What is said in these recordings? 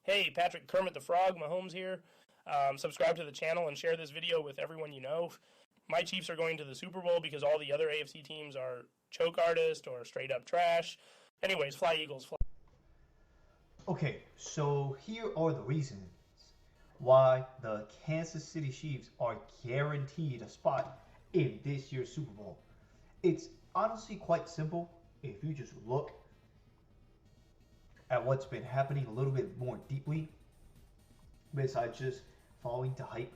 Hey, Patrick Kermit the Frog, Mahomes here. Subscribe to the channel and share this video with everyone you know. My Chiefs are going to the Super Bowl because all the other AFC teams are choke artists or straight up trash. Anyways, fly Eagles, fly. Okay, so here are the reasons why the Kansas City Chiefs are guaranteed a spot in this year's Super Bowl. It's honestly quite simple if you just look at what's been happening a little bit more deeply, besides just falling to hype,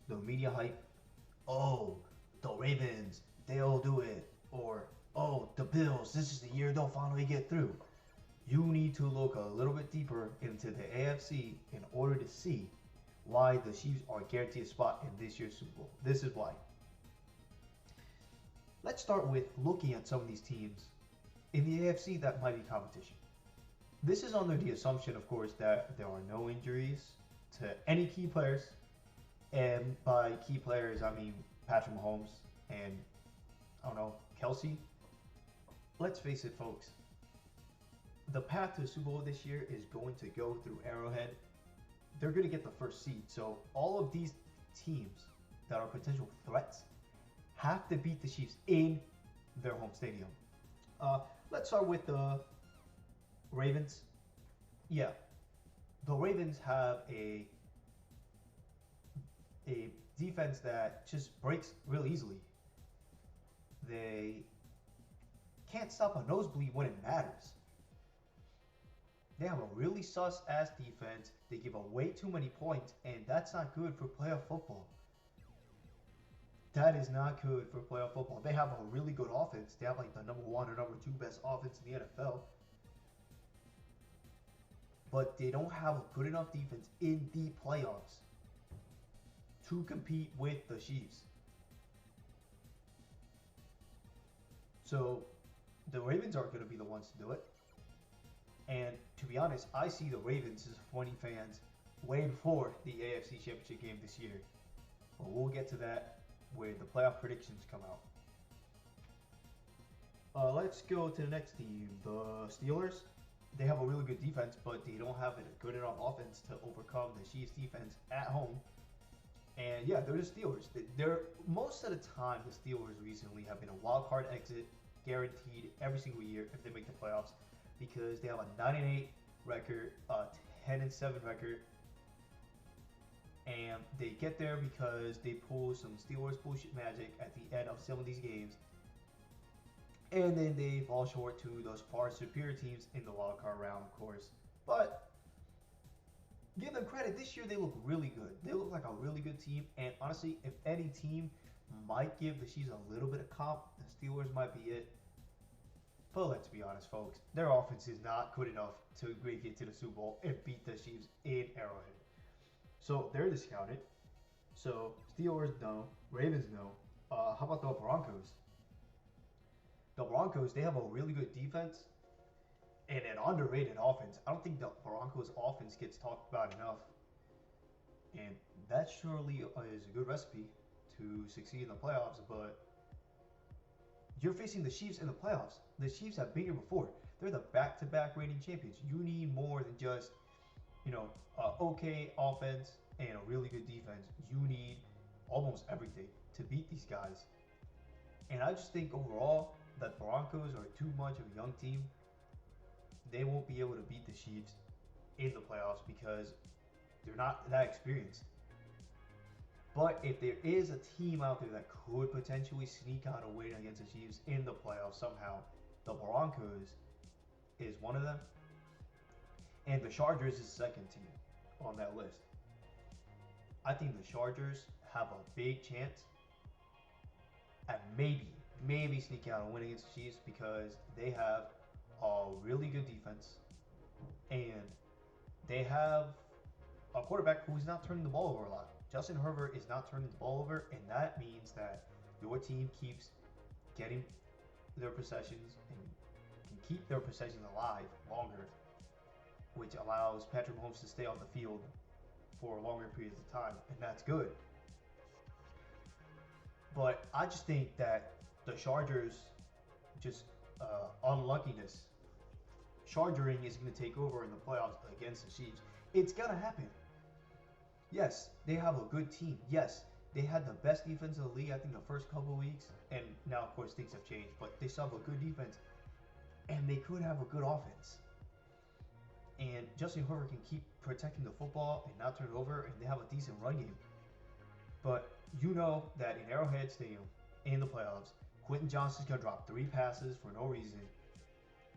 the media hype. Oh, the Ravens, they'll do it. Or, oh, the Bills, this is the year they'll finally get through. You need to look a little bit deeper into the AFC in order to see why the Chiefs are guaranteed a spot in this year's Super Bowl. This is why. Let's start with looking at some of these teams in the AFC that might be competition. This is under the assumption, of course, that there are no injuries to any key players. And by key players, I mean Patrick Mahomes and, I don't know, Kelsey. Let's face it, folks. The path to the Super Bowl this year is going to go through Arrowhead. They're going to get the first seed. So all of these teams that are potential threats have to beat the Chiefs in their home stadium. Let's start with the Ravens. Yeah, the Ravens have a defense that just breaks really easily. They can't stop a nosebleed when it matters. They have a really sus-ass defense. They give away too many points, and that's not good for playoff football. That is not good for playoff football. They have a really good offense. They have like the number one or number two best offense in the NFL. But they don't have a good enough defense in the playoffs to compete with the Chiefs. So the Ravens aren't going to be the ones to do it. And to be honest, I see the Ravens as 20 fans way before the AFC Championship game this year. But we'll get to that when the playoff predictions come out. Let's go to the next team, the Steelers. They have a really good defense, but they don't have a good enough offense to overcome the Chiefs' defense at home. And yeah, they're the Steelers. They're most of the time the Steelers recently have been a wild card exit, guaranteed every single year if they make the playoffs, because they have a 9-8 record, a 10-7 record, and they get there because they pull some Steelers bullshit magic at the end of some of these games, and then they fall short to those far superior teams in the wild card round, of course. But give them credit. This year they look really good. They look like a really good team. And honestly, if any team might give the Chiefs a little bit of comp, the Steelers might be it. But let's be honest, folks. Their offense is not good enough to make it to the Super Bowl and beat the Chiefs in Arrowhead. So they're discounted. So Steelers, no. Ravens, no. How about the Broncos? The Broncos, they have a really good defense and an underrated offense. I don't think the Broncos offense gets talked about enough. And that surely is a good recipe to succeed in the playoffs, but you're facing the Chiefs in the playoffs. The Chiefs have been here before. They're the back-to-back reigning champions. You need more than just, okay offense and a really good defense. You need almost everything to beat these guys. And I just think overall that Broncos are too much of a young team. They won't be able to beat the Chiefs in the playoffs because they're not that experienced. But if there is a team out there that could potentially sneak out a win against the Chiefs in the playoffs somehow, the Broncos is one of them. And the Chargers is the second team on that list. I think the Chargers have a big chance at maybe sneaking out a win against the Chiefs because they have a really good defense and they have a quarterback who's not turning the ball over a lot. Justin Herbert is not turning the ball over, and that means that your team keeps getting their possessions and can keep their possessions alive longer, which allows Patrick Mahomes to stay on the field for longer periods of time, and that's good. But I just think that the Chargers just unluckiness chargering is going to take over in the playoffs against the Chiefs. It's going to happen. Yes, they have a good team. Yes, they had the best defense in the league, I think, the first couple of weeks. And now, of course, things have changed. But they still have a good defense. And they could have a good offense. And Justin Herbert can keep protecting the football and not turn it over. And they have a decent run game. But you know that in Arrowhead Stadium, in the playoffs, Quentin Johnston's going to drop 3 passes for no reason.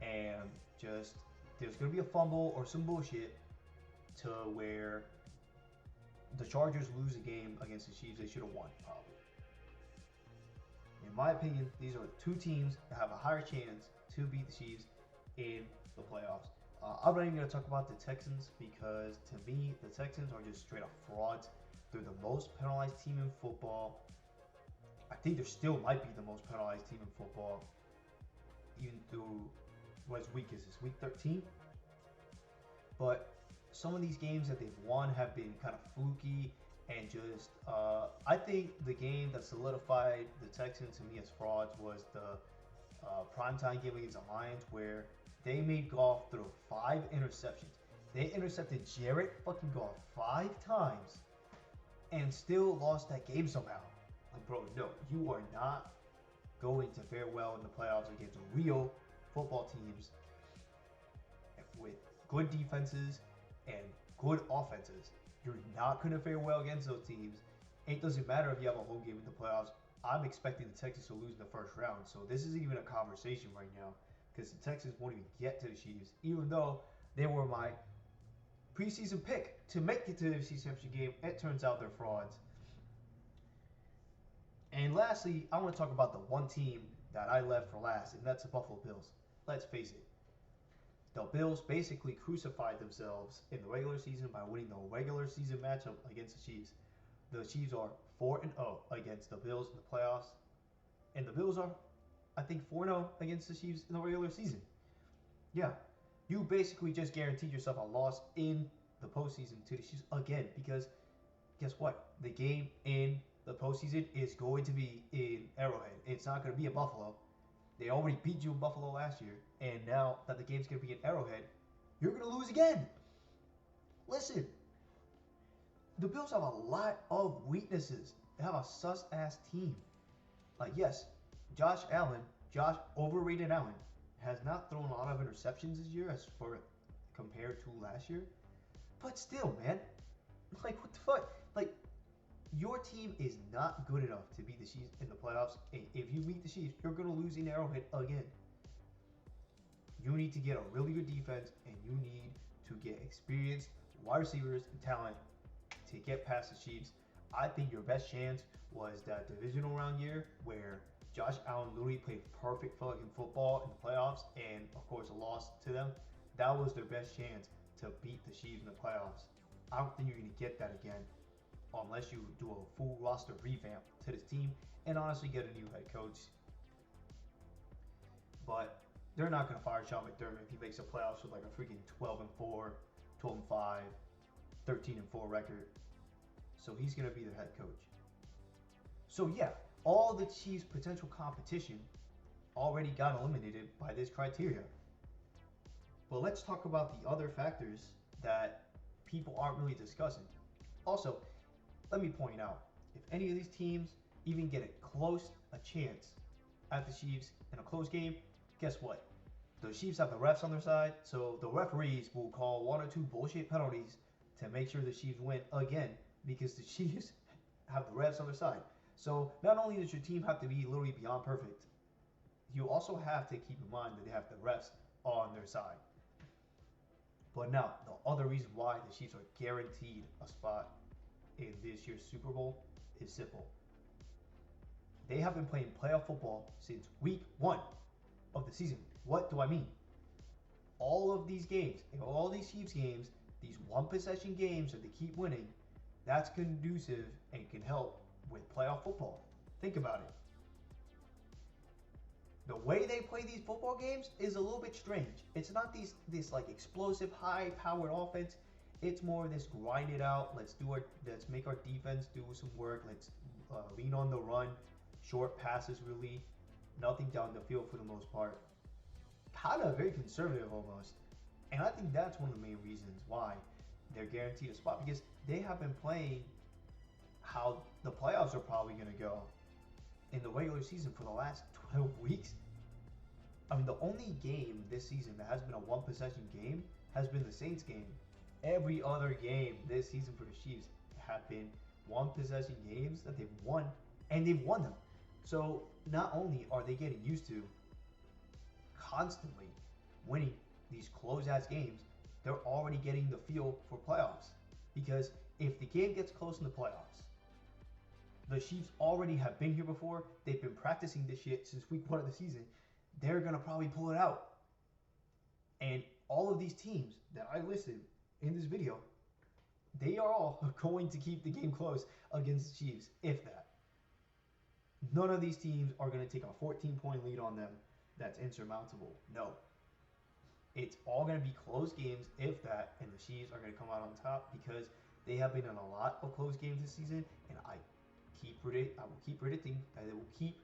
And just, there's going to be a fumble or some bullshit to where the Chargers lose a game against the Chiefs they should have won, probably. In my opinion, these are 2 teams that have a higher chance to beat the Chiefs in the playoffs. I'm not even going to talk about the Texans because, to me, the Texans are just straight up frauds. They're the most penalized team in football. I think they still might be the most penalized team in football, even through what week is this? Week 13? But some of these games that they've won have been kind of fluky and just, I think the game that solidified the Texans to me as frauds was the primetime game against the Lions, where they made Goff throw 5 interceptions. They intercepted Jared fucking Goff 5 times and still lost that game somehow. Like, bro, no, you are not going to fare well in the playoffs against real football teams with good defenses and good offenses. You're not going to fare well against those teams. It doesn't matter if you have a home game in the playoffs. I'm expecting the Texans to lose in the first round. So this isn't even a conversation right now because the Texans won't even get to the Chiefs, even though they were my preseason pick to make it to the NFC Championship game. It turns out they're frauds. And lastly, I want to talk about the one team that I left for last, and that's the Buffalo Bills. Let's face it. The Bills basically crucified themselves in the regular season by winning the regular season matchup against the Chiefs. The Chiefs are 4-0 against the Bills in the playoffs. And the Bills are, I think, 4-0 against the Chiefs in the regular season. Yeah, you basically just guaranteed yourself a loss in the postseason to the Chiefs again, because guess what? The game in the postseason is going to be in Arrowhead. It's not going to be in Buffalo. They already beat you in Buffalo last year, and now that the game's going to be in Arrowhead, you're going to lose again. Listen, the Bills have a lot of weaknesses. They have a sus-ass team. Like, yes, Josh overrated Allen, has not thrown a lot of interceptions this year as for compared to last year. But still, man, like, what the fuck? Like, your team is not good enough to beat the Chiefs in the playoffs. If you beat the Chiefs, you're going to lose in Arrowhead again. You need to get a really good defense, and you need to get experienced wide receivers and talent to get past the Chiefs. I think your best chance was that divisional round year where Josh Allen literally played perfect fucking football in the playoffs and, of course, lost to them. That was their best chance to beat the Chiefs in the playoffs. I don't think you're going to get that again unless you do a full roster revamp to this team and honestly get a new head coach. But they're not going to fire Sean McDermott if he makes the playoffs with like a freaking 12-4, 12-5, 13-4 record. So he's going to be their head coach. So yeah, all the Chiefs' potential competition already got eliminated by this criteria. But let's talk about the other factors that people aren't really discussing. Also, let me point out, if any of these teams even get a chance at the Chiefs in a close game, guess what? The Chiefs have the refs on their side, so the referees will call 1 or 2 bullshit penalties to make sure the Chiefs win again, because the Chiefs have the refs on their side. So not only does your team have to be literally beyond perfect, you also have to keep in mind that they have the refs on their side. But now, the other reason why the Chiefs are guaranteed a spot in this year's Super Bowl is simple. They have been playing playoff football since week 1 of the season. What do I mean? All of these games, all these Chiefs games, these one-possession games that they keep winning, that's conducive and can help with playoff football. Think about it. The way they play these football games is a little bit strange. It's not this like explosive, high-powered offense. It's more this grind it out. Let's make our defense do some work. Let's lean on the run, short passes really, nothing down the field for the most part. Kind of very conservative almost. And I think that's one of the main reasons why they're guaranteed a spot, because they have been playing how the playoffs are probably going to go in the regular season for the last 12 weeks. I mean, the only game this season that has been a one possession game has been the Saints game. Every other game this season for the Chiefs have been one possession games that they've won, and they've won them. So not only are they getting used to constantly winning these close-ass games, they're already getting the feel for playoffs. Because if the game gets close in the playoffs, the Chiefs already have been here before. They've been practicing this shit since week 1 of the season. They're going to probably pull it out. And all of these teams that I listed in this video, they are all going to keep the game close against the Chiefs, if that. None of these teams are going to take a 14-point lead on them that's insurmountable. No. It's all going to be close games, if that, and the Chiefs are going to come out on top because they have been in a lot of close games this season, and I will keep predicting that they will keep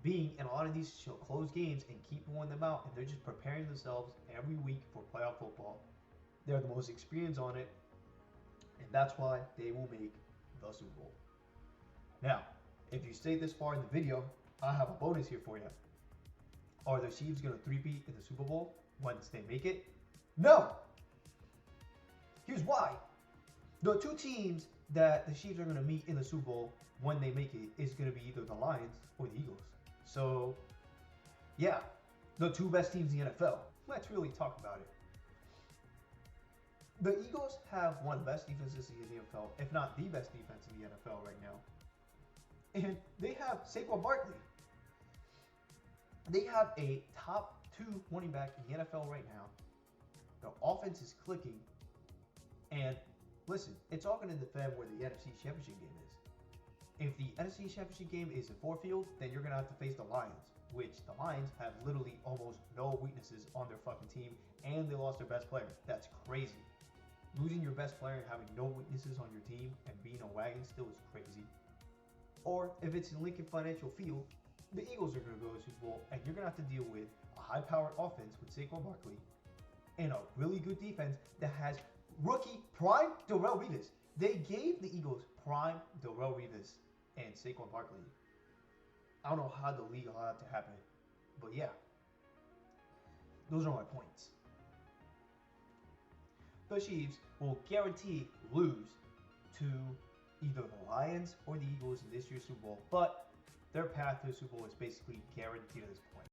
being in a lot of these close games and keep blowing them out, and they're just preparing themselves every week for playoff football. They're the most experienced on it, and that's why they will make the Super Bowl. Now, if you stayed this far in the video, I have a bonus here for you. Are the Chiefs going to threepeat in the Super Bowl once they make it? No! Here's why. The two teams that the Chiefs are going to meet in the Super Bowl when they make it is going to be either the Lions or the Eagles. So, yeah, the two best teams in the NFL. Let's really talk about it. The Eagles have one of the best defenses in the NFL, if not the best defense in the NFL right now. And they have Saquon Barkley. They have a top 2 running back in the NFL right now. The offense is clicking. And listen, it's all going to depend where the NFC Championship game is. If the NFC Championship game is in Ford Field, then you're going to have to face the Lions, which the Lions have literally almost no weaknesses on their fucking team, and they lost their best player. That's crazy. Losing your best player and having no weaknesses on your team and being a wagon still is crazy. Or if it's in Lincoln Financial Field, the Eagles are going to go to the Super Bowl, and you're going to have to deal with a high-powered offense with Saquon Barkley and a really good defense that has rookie prime Darrelle Revis. They gave the Eagles prime Darrelle Revis and Saquon Barkley. I don't know how the league allowed that to happen, but yeah, those are my points. The Chiefs will guarantee lose to either the Lions or the Eagles in this year's Super Bowl, but their path to the Super Bowl is basically guaranteed at this point.